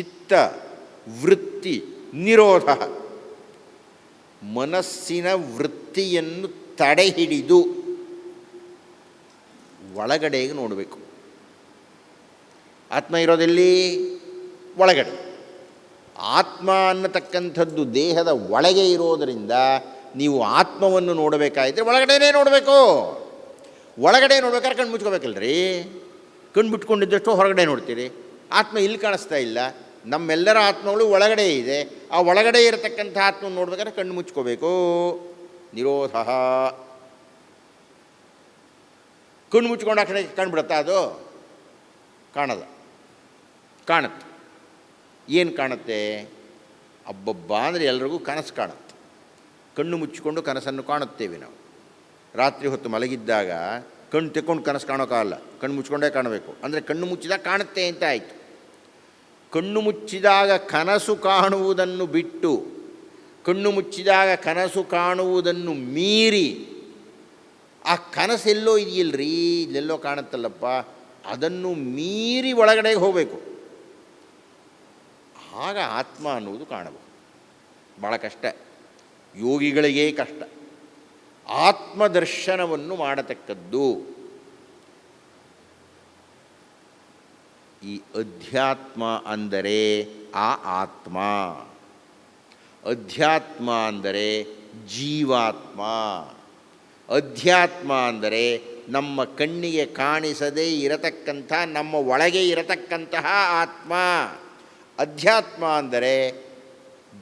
ಚಿತ್ತ ವೃತ್ತಿ ನಿರೋಧ. ಮನಸ್ಸಿನ ವೃತ್ತಿಯನ್ನು ತಡೆ ಹಿಡಿದು ಒಳಗಡೆಗೆ ನೋಡಬೇಕು. ಆತ್ಮ ಇರೋದೆಲ್ಲಿ? ಒಳಗಡೆ. ಆತ್ಮ ಅನ್ನತಕ್ಕಂಥದ್ದು ದೇಹದ ಒಳಗೆ ಇರೋದರಿಂದ ನೀವು ಆತ್ಮವನ್ನು ನೋಡಬೇಕಾಯಿದ್ರೆ ಒಳಗಡೆನೇ ನೋಡಬೇಕು. ಒಳಗಡೆ ನೋಡ್ಬೇಕಾದ್ರೆ ಕಣ್ಣು ಮುಚ್ಕೋಬೇಕಲ್ರಿ. ಕಣ್ಣು ಬಿಟ್ಕೊಂಡಿದ್ದಷ್ಟು ಹೊರಗಡೆ ನೋಡ್ತೀರಿ. ಆತ್ಮ ಇಲ್ಲಿ ಕಾಣಿಸ್ತಾ ಇಲ್ಲ. ನಮ್ಮೆಲ್ಲರ ಆತ್ಮಗಳು ಒಳಗಡೆ ಇದೆ. ಆ ಒಳಗಡೆ ಇರತಕ್ಕಂಥ ಆತ್ಮವನ್ನು ನೋಡ್ಬೇಕಾದ್ರೆ ಕಣ್ಣು ಮುಚ್ಕೋಬೇಕು. ನಿರೋಧ. ಕಣ್ಣು ಮುಚ್ಕೊಂಡು ಆ ಕಡೆ ಕಣ್ಣು ಬಿಡುತ್ತಾ? ಅದು ಕಾಣಲ್ಲ. ಕಾಣುತ್ತೆ. ಏನು ಕಾಣುತ್ತೆ? ಅಬ್ಬಬ್ಬ ಅಂದರೆ ಎಲ್ರಿಗೂ ಕನಸು ಕಾಣುತ್ತೆ. ಕಣ್ಣು ಮುಚ್ಚಿಕೊಂಡು ಕನಸನ್ನು ಕಾಣುತ್ತೇವೆ ನಾವು. ರಾತ್ರಿ ಹೊತ್ತು ಮಲಗಿದ್ದಾಗ ಕಣ್ಣು ತೆಕ್ಕೊಂಡು ಕನಸು ಕಾಣೋಕ್ಕಾಗಲ್ಲ. ಕಣ್ಣು ಮುಚ್ಕೊಂಡೇ ಕಾಣಬೇಕು. ಅಂದರೆ ಕಣ್ಣು ಮುಚ್ಚಿದಾಗ ಕಾಣುತ್ತೆ ಅಂತ ಆಯಿತು. ಕಣ್ಣು ಮುಚ್ಚಿದಾಗ ಕನಸು ಕಾಣುವುದನ್ನು ಬಿಟ್ಟು, ಕಣ್ಣು ಮುಚ್ಚಿದಾಗ ಕನಸು ಕಾಣುವುದನ್ನು ಮೀರಿ ಆ ಕನಸೆಲ್ಲೋ ಇದೆಯಲ್ರಿ, ಇಲ್ಲೆಲ್ಲೋ ಕಾಣುತ್ತಲ್ಲಪ್ಪ, ಅದನ್ನು ಮೀರಿ ಒಳಗಡೆಗೆ ಹೋಗಬೇಕು. ಆಗ ಆತ್ಮ ಅನ್ನುವುದು ಕಾಣಬಹುದು. ಭಾಳ ಕಷ್ಟ, ಯೋಗಿಗಳಿಗೇ ಕಷ್ಟ. ಆತ್ಮದರ್ಶನವನ್ನು ಮಾಡತಕ್ಕದ್ದು ಈ ಅಧ್ಯಾತ್ಮ ಅಂದರೆ ಆ ಆತ್ಮ. ಅಧ್ಯಾತ್ಮ ಅಂದರೆ ಜೀವಾತ್ಮ. ಅಧ್ಯಾತ್ಮ ಅಂದರೆ ನಮ್ಮ ಕಣ್ಣಿಗೆ ಕಾಣಿಸದೇ ಇರತಕ್ಕಂಥ, ನಮ್ಮ ಒಳಗೆ ಇರತಕ್ಕಂತಹ ಆತ್ಮ. ಅಧ್ಯಾತ್ಮ ಅಂದರೆ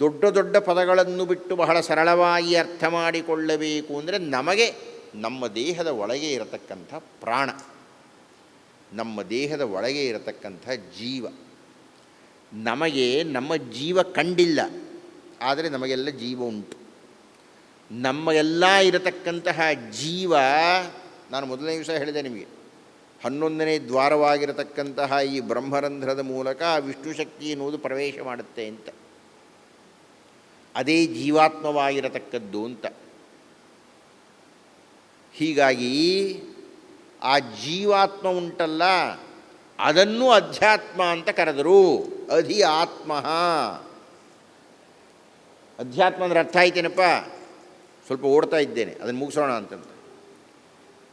ದೊಡ್ಡ ದೊಡ್ಡ ಪದಗಳನ್ನು ಬಿಟ್ಟು ಬಹಳ ಸರಳವಾಗಿ ಅರ್ಥ ಮಾಡಿಕೊಳ್ಳಬೇಕು ಅಂದರೆ ನಮಗೆ ನಮ್ಮ ದೇಹದ ಒಳಗೆ ಇರತಕ್ಕಂಥ ಪ್ರಾಣ, ನಮ್ಮ ದೇಹದ ಒಳಗೆ ಇರತಕ್ಕಂಥ ಜೀವ. ನಮಗೆ ನಮ್ಮ ಜೀವ ಕಂಡಿಲ್ಲ, ಆದರೆ ನಮಗೆಲ್ಲ ಜೀವ ಉಂಟು. ನಮಗೆಲ್ಲ ಇರತಕ್ಕಂತಹ ಜೀವ, ನಾನು ಮೊದಲನೇ ದಿವಸ ಹೇಳಿದೆ ನಿಮಗೆ, 11ನೇ ದ್ವಾರವಾಗಿರತಕ್ಕಂತಹ ಈ ಬ್ರಹ್ಮರಂಧ್ರದ ಮೂಲಕ ವಿಷ್ಣು ಶಕ್ತಿ ಎನ್ನುವುದು ಪ್ರವೇಶ ಮಾಡುತ್ತೆ ಅಂತ. ಅದೇ ಜೀವಾತ್ಮವಾಗಿರತಕ್ಕದ್ದು ಅಂತ. ಹೀಗಾಗಿ ಆ ಜೀವಾತ್ಮ ಉಂಟಲ್ಲ, ಅದನ್ನು ಅಧ್ಯಾತ್ಮ ಅಂತ ಕರೆದರು. ಅಧಿ ಆತ್ಮ. ಅಧ್ಯಾತ್ಮ ಅಂದರೆ ಅರ್ಥ ಆಯ್ತೇನಪ್ಪ? ಸ್ವಲ್ಪ ಓಡ್ತಾ ಇದ್ದೇನೆ, ಅದನ್ನು ಮುಗಿಸೋಣ ಅಂತಂತ.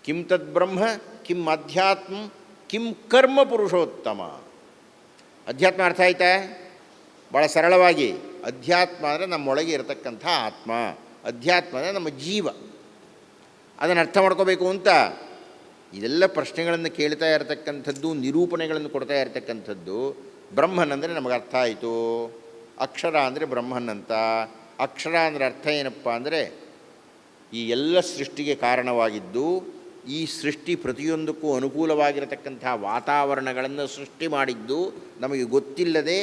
ಕಿಂ ತದ್ ಬ್ರಹ್ಮ ಕಿಂ ಅಧ್ಯಾತ್ಮ ಕಿಂ ಕರ್ಮ ಪುರುಷೋತ್ತಮ. ಅಧ್ಯಾತ್ಮ ಅರ್ಥ ಆಯ್ತಾ? ಭಾಳ ಸರಳವಾಗಿ, ಅಧ್ಯಾತ್ಮ ಅಂದರೆ ನಮ್ಮೊಳಗೆ ಇರತಕ್ಕಂಥ ಆತ್ಮ. ಅಧ್ಯಾತ್ಮ ಅಂದರೆ ನಮ್ಮ ಜೀವ. ಅದನ್ನು ಅರ್ಥ ಮಾಡ್ಕೋಬೇಕು ಅಂತ ಇದೆಲ್ಲ ಪ್ರಶ್ನೆಗಳನ್ನು ಕೇಳ್ತಾ ಇರತಕ್ಕಂಥದ್ದು, ನಿರೂಪಣೆಗಳನ್ನು ಕೊಡ್ತಾ ಇರತಕ್ಕಂಥದ್ದು. ಬ್ರಹ್ಮನ್ ಅಂದರೆ ನಮಗೆ ಅರ್ಥ ಆಯಿತು. ಅಕ್ಷರ ಅಂದರೆ ಬ್ರಹ್ಮನ್ ಅಂತ. ಅಕ್ಷರ ಅಂದರೆ ಅರ್ಥ ಏನಪ್ಪ ಅಂದರೆ ಈ ಎಲ್ಲ ಸೃಷ್ಟಿಗೆ ಕಾರಣವಾಗಿದ್ದು, ಈ ಸೃಷ್ಟಿ ಪ್ರತಿಯೊಂದಕ್ಕೂ ಅನುಕೂಲವಾಗಿರತಕ್ಕಂಥ ವಾತಾವರಣಗಳನ್ನು ಸೃಷ್ಟಿ ಮಾಡಿದ್ದು ನಮಗೆ ಗೊತ್ತಿಲ್ಲದೆ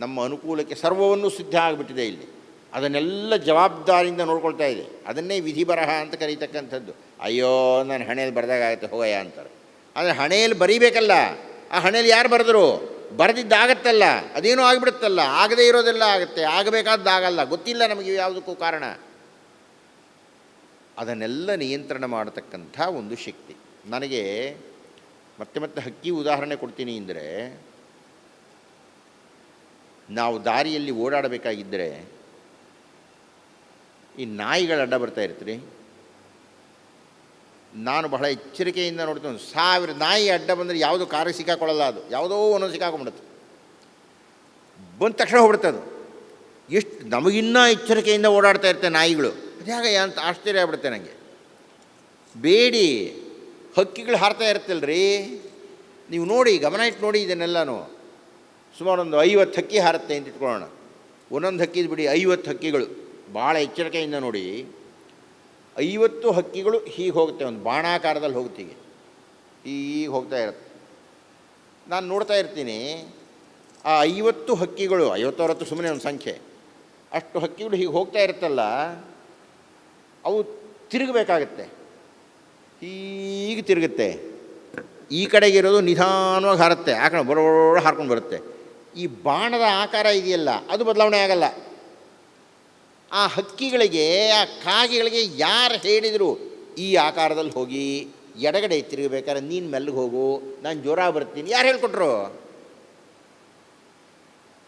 ನಮ್ಮ ಅನುಕೂಲಕ್ಕೆ ಸರ್ವವನ್ನು ಸಿದ್ಧ ಆಗಿಬಿಟ್ಟಿದೆ ಇಲ್ಲಿ. ಅದನ್ನೆಲ್ಲ ಜವಾಬ್ದಾರಿಯಿಂದ ನೋಡ್ಕೊಳ್ತಾ ಇದೆ. ಅದನ್ನೇ ವಿಧಿ ಬರಹ ಅಂತ ಕರೀತಕ್ಕಂಥದ್ದು. ಅಯ್ಯೋ, ನಾನು ಹಣೆಯಲ್ಲಿ ಬರೆದಾಗತ್ತೆ ಹೋಗಯ್ಯ ಅಂತಾರೆ. ಆದರೆ ಹಣೆಯಲ್ಲಿ ಬರೀಬೇಕಲ್ಲ. ಆ ಹಣೆಯಲ್ಲಿ ಯಾರು ಬರೆದರು? ಬರೆದಿದ್ದಾಗತ್ತಲ್ಲ, ಅದೇನೋ ಆಗಿಬಿಡುತ್ತಲ್ಲ. ಆಗದೇ ಇರೋದೆಲ್ಲ ಆಗುತ್ತೆ, ಆಗಬೇಕಾದ್ದಾಗಲ್ಲ. ಗೊತ್ತಿಲ್ಲ ನಮಗೆ ಯಾವುದಕ್ಕೂ ಕಾರಣ. ಅದನ್ನೆಲ್ಲ ನಿಯಂತ್ರಣ ಮಾಡತಕ್ಕಂಥ ಒಂದು ಶಕ್ತಿ. ನನಗೆ ಮತ್ತೆ ಮತ್ತೆ ಹಕ್ಕಿ ಉದಾಹರಣೆ ಕೊಡ್ತೀನಿ ಅಂದರೆ, ನಾವು ದಾರಿಯಲ್ಲಿ ಓಡಾಡಬೇಕಾಗಿದ್ದರೆ ಈ ನಾಯಿಗಳ ಅಡ್ಡ ಬರ್ತಾ ಇರ್ತೀರಿ. ನಾನು ಬಹಳ ಎಚ್ಚರಿಕೆಯಿಂದ ನೋಡ್ತೀನಿ. 1000 ನಾಯಿ ಅಡ್ಡ ಬಂದರೆ ಯಾವುದೋ ಕಾರಿಗೆ ಸಿಕ್ಕಾಕೊಳ್ಳಲ್ಲ, ಅದು ಯಾವುದೋ ಒಂದೊಂದು ಸಿಕ್ಕಾಕೊಂಡ್ಬಿಡುತ್ತೆ. ಬಂದ ತಕ್ಷಣ ಹೋಗ್ಬಿಡುತ್ತೆ ಅದು. ಎಷ್ಟು ನಮಗಿನ್ನೂ ಎಚ್ಚರಿಕೆಯಿಂದ ಓಡಾಡ್ತಾ ಇರ್ತೇವೆ ನಾಯಿಗಳು. ಅದ್ಯಾಗ ಅಂತ ಆಶ್ಚರ್ಯ ಆಗ್ಬಿಡುತ್ತೆ ನನಗೆ. ಬೇಡಿ, ಹಕ್ಕಿಗಳು ಹಾರ್ತಾ ಇರ್ತಲ್ರಿ, ನೀವು ನೋಡಿ, ಗಮನ ಇಟ್ಟು ನೋಡಿ ಇದನ್ನೆಲ್ಲನೂ. ಸುಮಾರು ಒಂದು 50 ಹಕ್ಕಿ ಹಾರುತ್ತೆ ಅಂತ ಇಟ್ಕೊಳ್ಳೋಣ. ಒಂದೊಂದು ಹಕ್ಕಿದು ಬಿಡಿ, 50 ಹಕ್ಕಿಗಳು. ಭಾಳ ಎಚ್ಚರಿಕೆಯಿಂದ ನೋಡಿ. 50 ಹಕ್ಕಿಗಳು ಹೀಗೆ ಹೋಗುತ್ತೆ, ಒಂದು ಬಾಣಾಕಾರದಲ್ಲಿ ಹೋಗ್ತೀವಿ, ಹೀಗೆ ಹೋಗ್ತಾ ಇರುತ್ತೆ. ನಾನು ನೋಡ್ತಾ ಇರ್ತೀನಿ, ಆ 50 ಹಕ್ಕಿಗಳು, 50 ಸುಮ್ಮನೆ ಒಂದು ಸಂಖ್ಯೆ, ಅಷ್ಟು ಹಕ್ಕಿಗಳು ಹೀಗೆ ಹೋಗ್ತಾ ಇರುತ್ತಲ್ಲ, ಅವು ತಿರುಗಬೇಕಾಗತ್ತೆ. ಹೀಗೆ ತಿರುಗುತ್ತೆ. ಈ ಕಡೆಗಿರೋದು ನಿಧಾನವಾಗಿ ಹಾರುತ್ತೆ, ಆ ಕಡೆ ಬರೋಡ ಹಾರ್ಕೊಂಡು ಬರುತ್ತೆ. ಈ ಬಾಣದ ಆಕಾರ ಇದೆಯಲ್ಲ, ಅದು ಬದಲಾವಣೆ ಆಗಲ್ಲ. ಆ ಹಕ್ಕಿಗಳಿಗೆ, ಆ ಕಾಗೆಗಳಿಗೆ ಯಾರು ಹೇಳಿದರು ಈ ಆಕಾರದಲ್ಲಿ ಹೋಗಿ ಎಡಗಡೆ ತಿರುಗಬೇಕಾದ್ರೆ ನೀನು ಮೆಲ್ಲಗೆ ಹೋಗು, ನಾನು ಜ್ವರ ಬರ್ತೀನಿ? ಯಾರು ಹೇಳ್ಕೊಟ್ರು?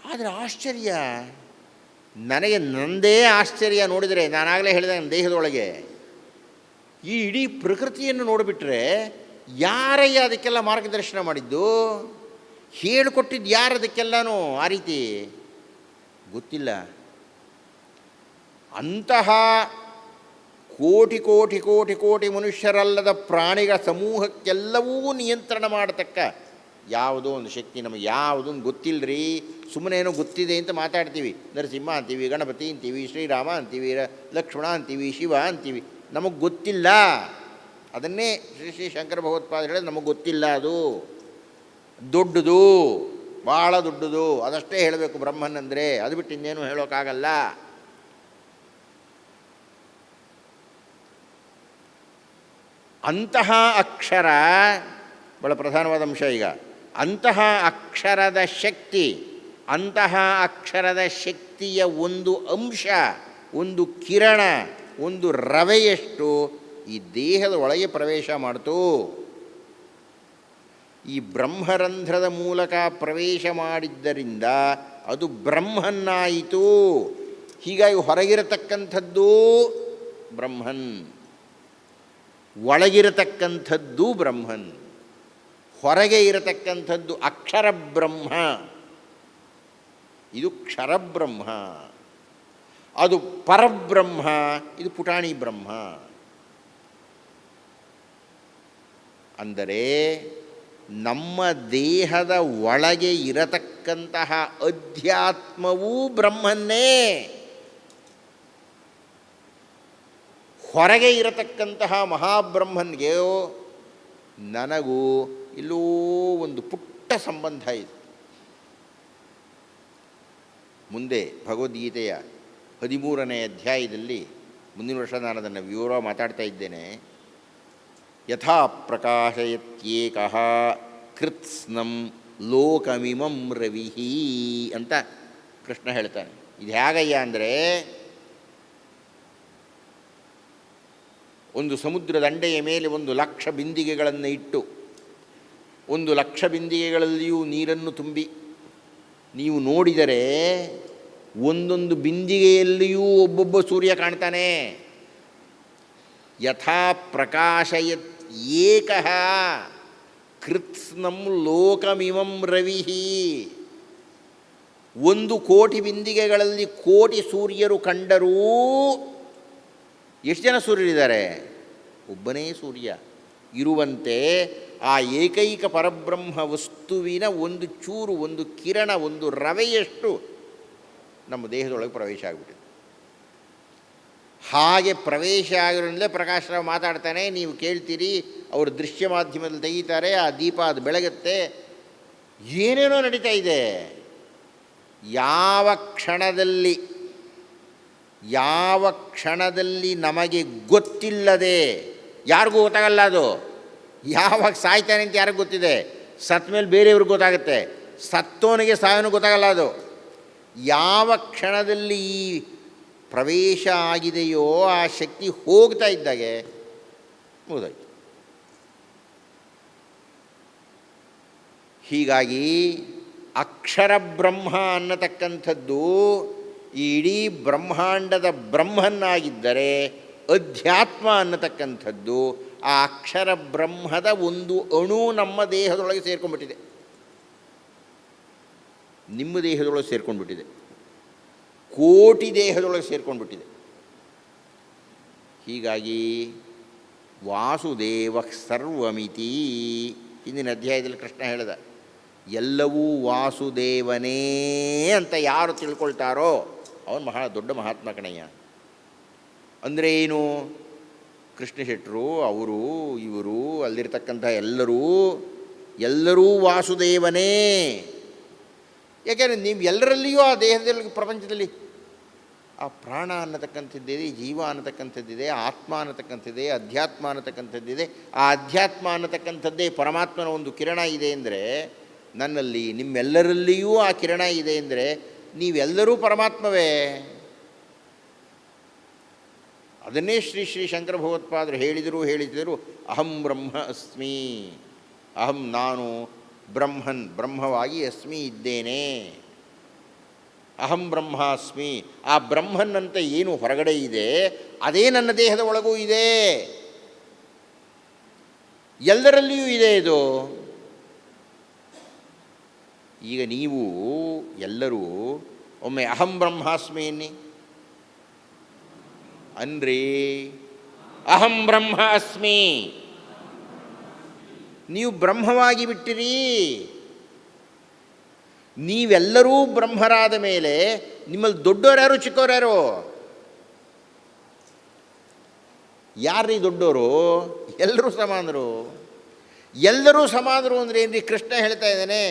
ಆದರೆ ಆಶ್ಚರ್ಯ, ನನಗೆ ನನ್ನದೇ ಆಶ್ಚರ್ಯ ನೋಡಿದರೆ, ನಾನಾಗಲೇ ಹೇಳಿದೆ ನನ್ನ ದೇಹದೊಳಗೆ ಈ ಇಡೀ ಪ್ರಕೃತಿಯನ್ನು ನೋಡಿಬಿಟ್ರೆ ಯಾರಯ್ಯ ಅದಕ್ಕೆಲ್ಲ ಮಾರ್ಗದರ್ಶನ ಮಾಡಿದ್ದು, ಹೇಳಿಕೊಟ್ಟಿದ್ದು ಯಾರು ಅದಕ್ಕೆಲ್ಲನೂ ಆ ರೀತಿ ಗೊತ್ತಿಲ್ಲ. ಅಂತಹ ಕೋಟಿ ಕೋಟಿ ಕೋಟಿ ಕೋಟಿ ಮನುಷ್ಯರಲ್ಲದ ಪ್ರಾಣಿಗಳ ಸಮೂಹಕ್ಕೆಲ್ಲವೂ ನಿಯಂತ್ರಣ ಮಾಡತಕ್ಕ ಯಾವುದೋ ಒಂದು ಶಕ್ತಿ ನಮಗೆ ಯಾವುದೂ ಗೊತ್ತಿಲ್ಲರಿ. ಸುಮ್ಮನೆ ಏನೋ ಗೊತ್ತಿದೆ ಅಂತ ಮಾತಾಡ್ತೀವಿ. ನರಸಿಂಹ ಅಂತೀವಿ, ಗಣಪತಿ ಅಂತೀವಿ, ಶ್ರೀರಾಮ ಅಂತೀವಿ, ಲಕ್ಷ್ಮಣ ಅಂತೀವಿ, ಶಿವ ಅಂತೀವಿ. ನಮಗೆ ಗೊತ್ತಿಲ್ಲ. ಅದನ್ನೇ ಶ್ರೀ ಶ್ರೀ ಶಂಕರ ಭಗವತ್ಪಾದರು ಹೇಳಿದ್ರೆ ನಮಗೆ ಗೊತ್ತಿಲ್ಲ. ಅದು ದೊಡ್ಡದು, ಭಾಳ ದೊಡ್ಡದು, ಅದಷ್ಟೇ ಹೇಳಬೇಕು ಬ್ರಹ್ಮನ್ ಅಂದರೆ. ಅದು ಬಿಟ್ಟು ಇನ್ನೇನು ಹೇಳೋಕ್ಕಾಗಲ್ಲ. ಅಂತಹ ಅಕ್ಷರ ಭಾಳ ಪ್ರಧಾನವಾದ ಅಂಶ. ಈಗ ಅಂತಹ ಅಕ್ಷರದ ಶಕ್ತಿ, ಅಂತಹ ಅಕ್ಷರದ ಶಕ್ತಿಯ ಒಂದು ಅಂಶ, ಒಂದು ಕಿರಣ, ಒಂದು ರವೆಯಷ್ಟು ಈ ದೇಹದ ಒಳಗೆ ಪ್ರವೇಶ ಮಾಡಿತು. ಈ ಬ್ರಹ್ಮರಂಧ್ರದ ಮೂಲಕ ಪ್ರವೇಶ ಮಾಡಿದ್ದರಿಂದ ಅದು ಬ್ರಹ್ಮನ್ನಾಯಿತು. ಹೀಗಾಗಿ ಹೊರಗಿರತಕ್ಕಂಥದ್ದು ಬ್ರಹ್ಮನ್, ಒಳಗಿರತಕ್ಕಂಥದ್ದು ಬ್ರಹ್ಮನ್, ಹೊರಗೆ ಇರತಕ್ಕಂಥದ್ದು ಅಕ್ಷರ ಬ್ರಹ್ಮ. ಇದು ಕ್ಷರಬ್ರಹ್ಮ, ಅದು ಪರಬ್ರಹ್ಮ, ಇದು ಪುಟಾಣಿ ಬ್ರಹ್ಮ. ಅಂದರೆ ನಮ್ಮ ದೇಹದ ಒಳಗೆ ಇರತಕ್ಕಂತಹ ಅಧ್ಯಾತ್ಮವೂ ಬ್ರಹ್ಮನ್ನೇ, ಹೊರಗೆ ಇರತಕ್ಕಂತಹ ಮಹಾಬ್ರಹ್ಮನ್ಗೆ ನನಗೂ ಇಲ್ಲೂ ಒಂದು ಪುಟ್ಟ ಸಂಬಂಧ ಇದೆ. ಮುಂದೆ ಭಗವದ್ಗೀತೆಯ 13ನೇ ಅಧ್ಯಾಯದಲ್ಲಿ ಮುಂದಿನ ವರ್ಷ ನಾನು ಅದನ್ನು ವಿವರ ಮಾತಾಡ್ತಾ ಇದ್ದೇನೆ. ಯಥಾ ಪ್ರಕಾಶಯತ್ಯೇಕಃ ಕೃತ್ಸ್ನಂ ಲೋಕಮಿಮಂ ರವಿಹಿ ಅಂತ ಕೃಷ್ಣ ಹೇಳ್ತಾನೆ. ಇದು ಹೇಗಯ್ಯ ಅಂದರೆ, ಒಂದು ಸಮುದ್ರ ದಂಡೆಯ ಮೇಲೆ 1,00,000 ಬಿಂದಿಗೆಗಳನ್ನು ಇಟ್ಟು 1,00,000 ಬಿಂದಿಗೆಗಳಲ್ಲಿಯೂ ನೀರನ್ನು ತುಂಬಿ ನೀವು ನೋಡಿದರೆ ಒಂದೊಂದು ಬಿಂದಿಗೆಯಲ್ಲಿಯೂ ಒಬ್ಬೊಬ್ಬ ಸೂರ್ಯ ಕಾಣ್ತಾನೆ. ಯಥಾ ಪ್ರಕಾಶಯತ್ ಏಕಃ ಕೃತ್ಸ್ನಂ ಲೋಕಮಿಮಂ ರವಿಹಿ. 1,000,000 ಬಿಂದಿಗೆಗಳಲ್ಲಿ 1,000,000 ಸೂರ್ಯರು ಕಂಡರೂ ಎಷ್ಟು ಜನ ಸೂರ್ಯರಿದ್ದಾರೆ? ಒಬ್ಬನೇ ಸೂರ್ಯ ಇರುವಂತೆ ಆ ಏಕೈಕ ಪರಬ್ರಹ್ಮ ವಸ್ತುವಿನ ಒಂದು ಚೂರು, ಒಂದು ಕಿರಣ, ಒಂದು ರವೆಯಷ್ಟು ನಮ್ಮ ದೇಹದೊಳಗೆ ಪ್ರವೇಶ ಆಗಿಬಿಟ್ಟಿದೆ. ಹಾಗೆ ಪ್ರವೇಶ ಆಗಿರೋದ್ರಲ್ಲೇ ಪ್ರಕಾಶರಾವ್ ಮಾತಾಡ್ತಾನೆ, ನೀವು ಕೇಳ್ತೀರಿ, ಅವರು ದೃಶ್ಯ ಮಾಧ್ಯಮದಲ್ಲಿ ತೆಗೀತಾರೆ, ಆ ದೀಪ ಅದು ಬೆಳಗುತ್ತೆ, ಏನೇನೋ ನಡೀತಾ ಇದೆ. ಯಾವ ಕ್ಷಣದಲ್ಲಿ ನಮಗೆ ಗೊತ್ತಿಲ್ಲದೆ, ಯಾರಿಗೂ ಗೊತ್ತಾಗಲ್ಲ ಅದು, ಯಾವಾಗ ಸಾಯ್ತಾನೆ ಅಂತ ಯಾರಿಗೂ ಗೊತ್ತಿದೆ, ಸತ್ತ ಮೇಲೆ ಬೇರೆಯವ್ರಿಗೆ ಗೊತ್ತಾಗುತ್ತೆ, ಸತ್ತೋನಿಗೆ ಸಾಯೋನು ಗೊತ್ತಾಗಲ್ಲ. ಅದು ಯಾವ ಕ್ಷಣದಲ್ಲಿ ಈ ಪ್ರವೇಶ ಆಗಿದೆಯೋ ಆ ಶಕ್ತಿ ಹೋಗ್ತಾ ಇದ್ದಾಗೆ ಮುಗಿದೋಯ್ತು. ಹೀಗಾಗಿ ಅಕ್ಷರ ಬ್ರಹ್ಮ ಅನ್ನತಕ್ಕಂಥದ್ದು ಈ ಇಡೀ ಬ್ರಹ್ಮಾಂಡದ ಬ್ರಹ್ಮನ್ನಾಗಿದ್ದರೆ, ಅಧ್ಯಾತ್ಮ ಅನ್ನತಕ್ಕಂಥದ್ದು ಆ ಅಕ್ಷರ ಬ್ರಹ್ಮದ ಒಂದು ಅಣು ನಮ್ಮ ದೇಹದೊಳಗೆ ಸೇರ್ಕೊಂಡ್ಬಿಟ್ಟಿದೆ, ನಿಮ್ಮ ದೇಹದೊಳಗೆ ಸೇರ್ಕೊಂಡ್ಬಿಟ್ಟಿದೆ, ಕೋಟಿ ದೇಹದೊಳಗೆ ಸೇರ್ಕೊಂಡ್ಬಿಟ್ಟಿದೆ. ಹೀಗಾಗಿ ವಾಸುದೇವ ಸರ್ವಮಿತಿ ಹಿಂದಿನ ಅಧ್ಯಾಯದಲ್ಲಿ ಕೃಷ್ಣ ಹೇಳಿದ, ಎಲ್ಲವೂ ವಾಸುದೇವನೇ ಅಂತ ಯಾರು ತಿಳ್ಕೊಳ್ತಾರೋ ಅವನು ದೊಡ್ಡ ಮಹಾತ್ಮ ಕಣಯ್ಯ. ಅಂದರೆ ಏನು? ಕೃಷ್ಣ ಶೆಟ್ಟರು, ಅವರು, ಇವರು, ಅಲ್ಲಿರ್ತಕ್ಕಂಥ ಎಲ್ಲರೂ ವಾಸುದೇವನೇ. ಯಾಕೆಂದರೆ ನೀವು ಎಲ್ಲರಲ್ಲಿಯೂ ಆ ದೇಹದಲ್ಲಿ, ಪ್ರಪಂಚದಲ್ಲಿ ಆ ಪ್ರಾಣ ಅನ್ನತಕ್ಕಂಥದ್ದಿದೆ, ಜೀವ ಅನ್ನತಕ್ಕಂಥದ್ದಿದೆ, ಆತ್ಮ ಅನ್ನತಕ್ಕಂಥದ್ದಿದೆ, ಅಧ್ಯಾತ್ಮ ಅನ್ನತಕ್ಕಂಥದ್ದಿದೆ. ಆ ಅಧ್ಯಾತ್ಮ ಅನ್ನತಕ್ಕಂಥದ್ದೇ ಪರಮಾತ್ಮನ ಒಂದು ಕಿರಣ ಇದೆ ಅಂದರೆ, ನನ್ನಲ್ಲಿ ನಿಮ್ಮೆಲ್ಲರಲ್ಲಿಯೂ ಆ ಕಿರಣ ಇದೆ ಅಂದರೆ ನೀವೆಲ್ಲರೂ ಪರಮಾತ್ಮವೇ. ಅದನ್ನೇ ಶ್ರೀ ಶ್ರೀ ಶಂಕರ ಭಗವತ್ಪಾದರು ಹೇಳಿದರು, ಅಹಂ ಬ್ರಹ್ಮ ಅಸ್ಮಿ, ಅಹಂ ನಾನು ಬ್ರಹ್ಮವಾಗಿ ಅಸ್ಮಿ ಇದ್ದೇನೆ. ಅಹಂ ಬ್ರಹ್ಮಾಸ್ಮಿ. ಆ ಬ್ರಹ್ಮನ್ನಂತೆ ಏನು ಹೊರಗಡೆ ಇದೆ ಅದೇ ನನ್ನ ದೇಹದ ಒಳಗೂ ಇದೆ, ಎಲ್ಲರಲ್ಲಿಯೂ ಇದೆ ಇದು. ಈಗ ನೀವು ಎಲ್ಲರೂ ಒಮ್ಮೆ ಅಹಂ ಬ್ರಹ್ಮಾಸ್ಮಿ ಎನ್ನಿ ಅನ್ರಿ. ಅಹಂ ಬ್ರಹ್ಮ ಅಸ್ಮಿ. ನೀವು ಬ್ರಹ್ಮವಾಗಿ ಬಿಟ್ಟಿರಿ. ನೀವೆಲ್ಲರೂ ಬ್ರಹ್ಮರಾದ ಮೇಲೆ ನಿಮ್ಮಲ್ಲಿ ದೊಡ್ಡವರ್ಯಾರು ಚಿಕ್ಕವರ್ಯಾರು? ಯಾರ್ರೀ ದೊಡ್ಡವರು? ಎಲ್ಲರೂ ಸಮಾನರು. ಎಲ್ಲರೂ ಸಮಾನರು ಅಂದರೆ ಏನ್ರಿ? ಕೃಷ್ಣ ಹೇಳ್ತಾ ಇದ್ದಾನೆ,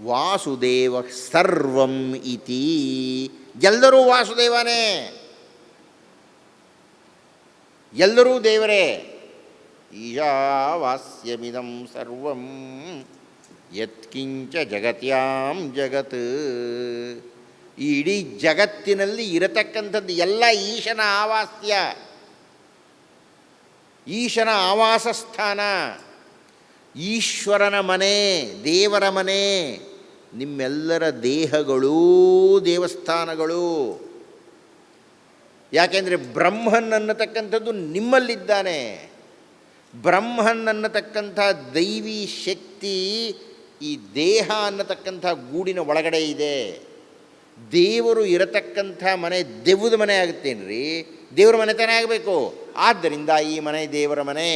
ವಾಸುದೇವ ಸರ್ವಂ ಇತಿ. ಎಲ್ಲರೂ ವಾಸುದೇವನೇ, ಎಲ್ಲರೂ ದೇವರೇ. ಈಶಾವಾಸ್ಯಮಿದಂ ಸರ್ವಂ ಯತ್ಕಿಂಚ ಜಗತ್ಯಾಂ ಜಗತ್. ಈ ಇಡೀ ಜಗತ್ತಿನಲ್ಲಿ ಇರತಕ್ಕಂಥದ್ದು ಎಲ್ಲ ಈಶನ ಆವಾಸ್ಯ, ಈಶನ ಆವಾಸ ಸ್ಥಾನ, ಈಶ್ವರನ ಮನೆ, ದೇವರ ಮನೆ. ನಿಮ್ಮೆಲ್ಲರ ದೇಹಗಳೂ ದೇವಸ್ಥಾನಗಳು. ಯಾಕೆಂದರೆ ಬ್ರಹ್ಮನ್ ಅನ್ನತಕ್ಕಂಥದ್ದು ನಿಮ್ಮಲ್ಲಿದ್ದಾನೆ. ಬ್ರಹ್ಮನ್ ಅನ್ನತಕ್ಕಂಥ ದೈವಿ ಶಕ್ತಿ ಈ ದೇಹ ಅನ್ನತಕ್ಕಂಥ ಗೂಡಿನ ಒಳಗಡೆ ಇದೆ. ದೇವರು ಇರತಕ್ಕಂಥ ಮನೆ ದೆವ್ವದ ಮನೆ ಆಗುತ್ತೇನ್ರಿ? ದೇವರ ಮನೆತನ ಆಗಬೇಕು. ಆದ್ದರಿಂದ ಈ ಮನೆ ದೇವರ ಮನೆ.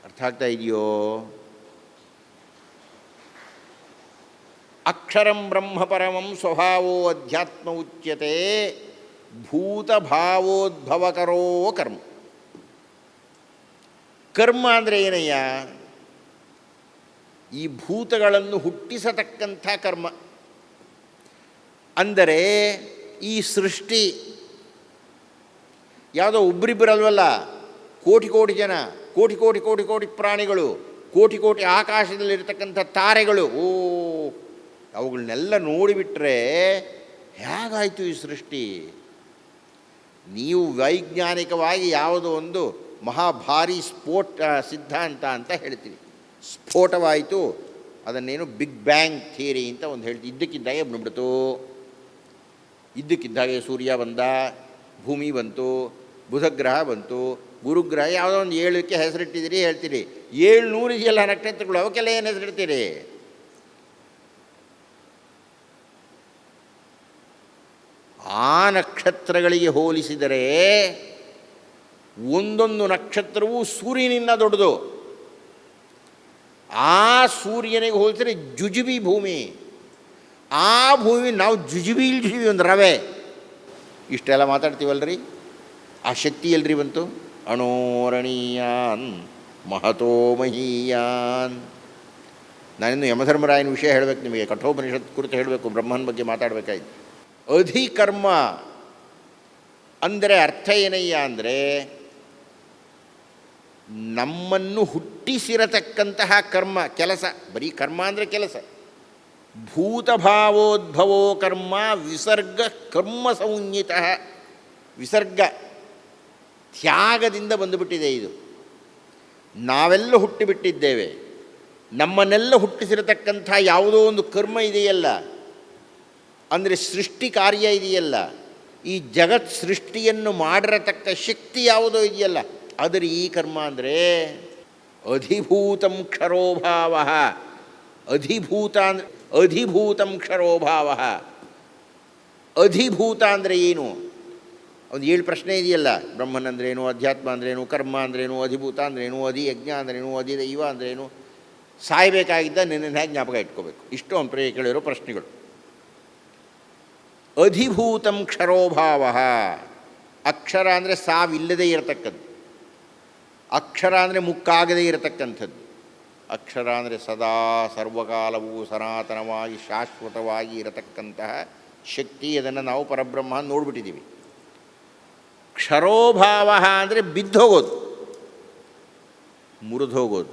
ಅರ್ಥ ಆಗ್ತಾ ಇದೆಯೋ? ಅಕ್ಷರಂ ಬ್ರಹ್ಮ ಪರಮಂ ಸ್ವಭಾವೋ ಅಧ್ಯಾತ್ಮ ಉಚ್ಯತೆ ಭೂತಭಾವೋದ್ಭವಕರೋ ಕರ್ಮ. ಕರ್ಮ ಅಂದರೆ ಏನಯ್ಯ? ಈ ಭೂತಗಳನ್ನು ಹುಟ್ಟಿಸತಕ್ಕಂಥ ಕರ್ಮ. ಅಂದರೆ ಈ ಸೃಷ್ಟಿ ಯಾವುದೋ ಒಬ್ಬರಿಬ್ಬರಲ್ವಲ್ಲ, ಕೋಟಿ ಕೋಟಿ ಜನ, ಕೋಟಿ ಕೋಟಿ ಕೋಟಿ ಕೋಟಿ ಪ್ರಾಣಿಗಳು, ಕೋಟಿ ಕೋಟಿ ಆಕಾಶದಲ್ಲಿರ್ತಕ್ಕಂಥ ತಾರೆಗಳು. ಅವುಗಳನ್ನೆಲ್ಲ ನೋಡಿಬಿಟ್ರೆ ಹೇಗಾಯಿತು ಈ ಸೃಷ್ಟಿ? ನೀವು ವೈಜ್ಞಾನಿಕವಾಗಿ ಯಾವುದೋ ಒಂದು ಮಹಾಭಾರಿ ಸಿದ್ಧಾಂತ ಅಂತ ಹೇಳ್ತೀವಿ. ಸ್ಫೋಟವಾಯಿತು, ಅದನ್ನೇನು ಬಿಗ್ ಬ್ಯಾಂಗ್ ಥಿಯರಿ ಅಂತ ಒಂದು ಹೇಳ್ತೀವಿ. ಇದ್ದಕ್ಕಿದ್ದಾಗೆ ಬಂದ್ಬಿಡ್ತು. ಇದ್ದಕ್ಕಿದ್ದಾಗೆ ಸೂರ್ಯ ಬಂದ, ಭೂಮಿ ಬಂತು, ಬುಧಗ್ರಹ ಬಂತು, ಗುರುಗ್ರಹ. ಯಾವುದೋ ಒಂದು 7ಕ್ಕೆ ಹೆಸರಿಟ್ಟಿದ್ದೀರಿ ಹೇಳ್ತೀರಿ. 700 ಇದೆಯಲ್ಲ ನಕ್ಷತ್ರಗಳು, ಅವಕ್ಕೆಲ್ಲ ಏನು ಹೆಸರಿಡ್ತೀರಿ? ಆ ನಕ್ಷತ್ರಗಳಿಗೆ ಹೋಲಿಸಿದರೆ ಒಂದೊಂದು ನಕ್ಷತ್ರವೂ ಸೂರ್ಯನಿಂದ ದೊಡ್ಡದು. ಆ ಸೂರ್ಯನಿಗೆ ಹೋಲಿಸಿದರೆ ಜುಜುಬಿ ಭೂಮಿ. ಆ ಭೂಮಿ ನಾವು ಜುಜುಬಿ ಒಂದು ರವೆ. ಇಷ್ಟೆಲ್ಲ ಮಾತಾಡ್ತೀವಲ್ರಿ, ಆ ಶಕ್ತಿ ಎಲ್ರಿ ಬಂತು? ಅಣೋರಣೀಯಾನ್ ಮಹತೋ ಮಹೀಯಾನ್. ನಾನಿನ್ನು ಯಮಧರ್ಮರಾಯನ ವಿಷಯ ಹೇಳಬೇಕು ನಿಮಗೆ, ಕಠೋಪನಿಷತ್ ಕುರಿತು ಹೇಳಬೇಕು, ಬ್ರಹ್ಮನ ಬಗ್ಗೆ ಮಾತಾಡಬೇಕಾಯ್ತು. ಅಧಿಕರ್ಮ ಅಂದರೆ ಅರ್ಥ ಏನಯ್ಯ ಅಂದರೆ ನಮ್ಮನ್ನು ಹುಟ್ಟಿಸಿರತಕ್ಕಂತಹ ಕರ್ಮ, ಕೆಲಸ. ಬರೀ ಕರ್ಮ ಅಂದರೆ ಕೆಲಸ. ಭೂತಭಾವೋದ್ಭವೋ ಕರ್ಮ ವಿಸರ್ಗ ಕರ್ಮ ಸಂಹಿತ. ವಿಸರ್ಗ ತ್ಯಾಗದಿಂದ ಬಂದುಬಿಟ್ಟಿದೆ ಇದು. ನಾವೆಲ್ಲ ಹುಟ್ಟಿಬಿಟ್ಟಿದ್ದೇವೆ. ನಮ್ಮನ್ನೆಲ್ಲ ಹುಟ್ಟಿಸಿರತಕ್ಕಂಥ ಯಾವುದೋ ಒಂದು ಕರ್ಮ ಇದೆಯಲ್ಲ, ಅಂದರೆ ಸೃಷ್ಟಿ ಕಾರ್ಯ ಇದೆಯಲ್ಲ, ಈ ಜಗತ್ ಸೃಷ್ಟಿಯನ್ನು ಮಾಡಿರತಕ್ಕ ಶಕ್ತಿ ಯಾವುದೋ ಇದೆಯಲ್ಲ, ಅದರ ಈ ಕರ್ಮ ಅಂದರೆ ಅಧಿಭೂತಂ ಕ್ಷರೋಭಾವ. ಅಧಿಭೂತ ಅಂದರೆ ಅಧಿಭೂತಂ ಕ್ಷರೋಭಾವ. ಅಧಿಭೂತ ಅಂದರೆ ಏನು? ಒಂದು 7 ಪ್ರಶ್ನೆ ಇದೆಯಲ್ಲ. ಬ್ರಹ್ಮನ್ ಅಂದ್ರೇನು, ಅಧ್ಯಾತ್ಮ ಅಂದ್ರೇನು, ಕರ್ಮ ಅಂದ್ರೇನು, ಅಧಿಭೂತ ಅಂದ್ರೇನು, ಅಧಿಯಜ್ಞ ಅಂದ್ರೇನು, ಅಧಿದೈವ ಅಂದ್ರೇನು, ಸಾಯಬೇಕಾಗಿದ್ದ ನಿನ್ನ ಹೇಗೆ ಜ್ಞಾಪಕ ಇಟ್ಕೋಬೇಕು? ಇಷ್ಟು ಒಂದು ಕೇಳಿರೋ ಪ್ರಶ್ನೆಗಳು. ಅಧಿಭೂತಂ ಕ್ಷರೋಭಾವ. ಅಕ್ಷರ ಅಂದರೆ ಸಾವಿಲ್ಲದೆ ಇರತಕ್ಕದ್ದು. ಅಕ್ಷರ ಅಂದರೆ ಮುಕ್ಕಾಗದೇ ಇರತಕ್ಕಂಥದ್ದು. ಅಕ್ಷರ ಅಂದರೆ ಸದಾ ಸರ್ವಕಾಲವೂ ಸನಾತನವಾಗಿ ಶಾಶ್ವತವಾಗಿ ಇರತಕ್ಕಂತಹ ಶಕ್ತಿ. ಅದನ್ನು ನಾವು ಪರಬ್ರಹ್ಮ ನೋಡಿಬಿಟ್ಟಿದ್ದೀವಿ. ಕ್ಷರೋಭಾವ ಅಂದರೆ ಬಿದ್ದೋಗೋದು, ಮುರಿದೋಗೋದು,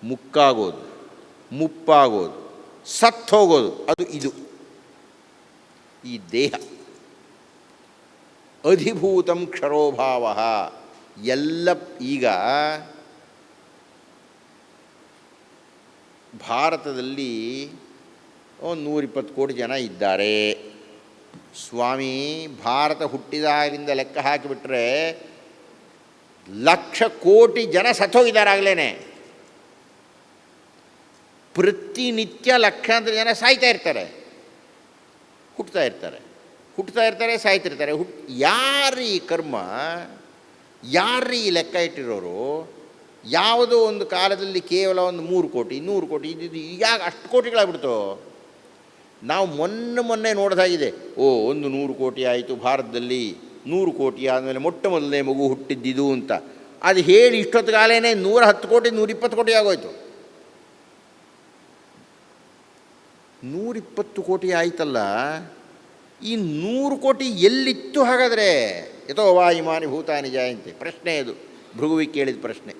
ಮುಕ್ಕಾಗೋದು, ಮುಪ್ಪಾಗೋದು, ಸತ್ತೋಗೋದು. ಅದು ಇದು ಈ ದೇಹ. ಅಧಿಭೂತಂ ಕ್ಷರೋಭಾವ. ಎಲ್ಲ ಈಗ ಭಾರತದಲ್ಲಿ ಒಂದು 120 ಕೋಟಿ ಜನ ಇದ್ದಾರೆ. ಸ್ವಾಮಿ, ಭಾರತ ಹುಟ್ಟಿದಾಗಿಂದ ಲೆಕ್ಕ ಹಾಕಿಬಿಟ್ರೆ 1,00,000 ಕೋಟಿ ಜನ ಸತ್ತೋಗಿದ್ದಾರೆ ಆಗಲೇ. ಪ್ರತಿನಿತ್ಯ ಲಕ್ಷಾಂತರ ಜನ ಸಾಯ್ತಾ ಇರ್ತಾರೆ, ಹುಟ್ಟುತ್ತಾ ಇರ್ತಾರೆ, ಸಾಯ್ತಿರ್ತಾರೆ. ಯಾರು ಈ ಕರ್ಮ, ಯಾರು ಈ ಲೆಕ್ಕ ಇಟ್ಟಿರೋರು? ಯಾವುದೋ ಒಂದು ಕಾಲದಲ್ಲಿ ಕೇವಲ ಒಂದು 3 ಕೋಟಿ 100 ಕೋಟಿ ಇದ್ದಿದ್ದು ಈಗ ಅಷ್ಟು ಕೋಟಿಗಳಾಗ್ಬಿಡ್ತು. ನಾವು ಮೊನ್ನೆ ನೋಡ್ದಾಗಿದೆ, ಒಂದು 100 ಕೋಟಿ ಆಯಿತು ಭಾರತದಲ್ಲಿ, 100 ಕೋಟಿ ಆದಮೇಲೆ ಮೊಟ್ಟ ಮೊದಲನೇ ಮಗು ಹುಟ್ಟಿದ್ದಿದ್ದು ಅಂತ. ಅದು ಹೇಳಿ ಇಷ್ಟೊತ್ತಿಗಾಲೇ 110 ಕೋಟಿ 120 ಕೋಟಿ ಆಗೋಯ್ತು. 120 ಕೋಟಿ ಆಯ್ತಲ್ಲ, ಈ 100 ಕೋಟಿ ಎಲ್ಲಿತ್ತು ಹಾಗಾದರೆ? ಯಥೋ ವಾ ಇಮಾನಿ ಭೂತಾನಿ ಜಾಯಂತೆ. ಪ್ರಶ್ನೆ ಅದು, ಭೃಗುವಿಗೆ ಕೇಳಿದ ಪ್ರಶ್ನೆ.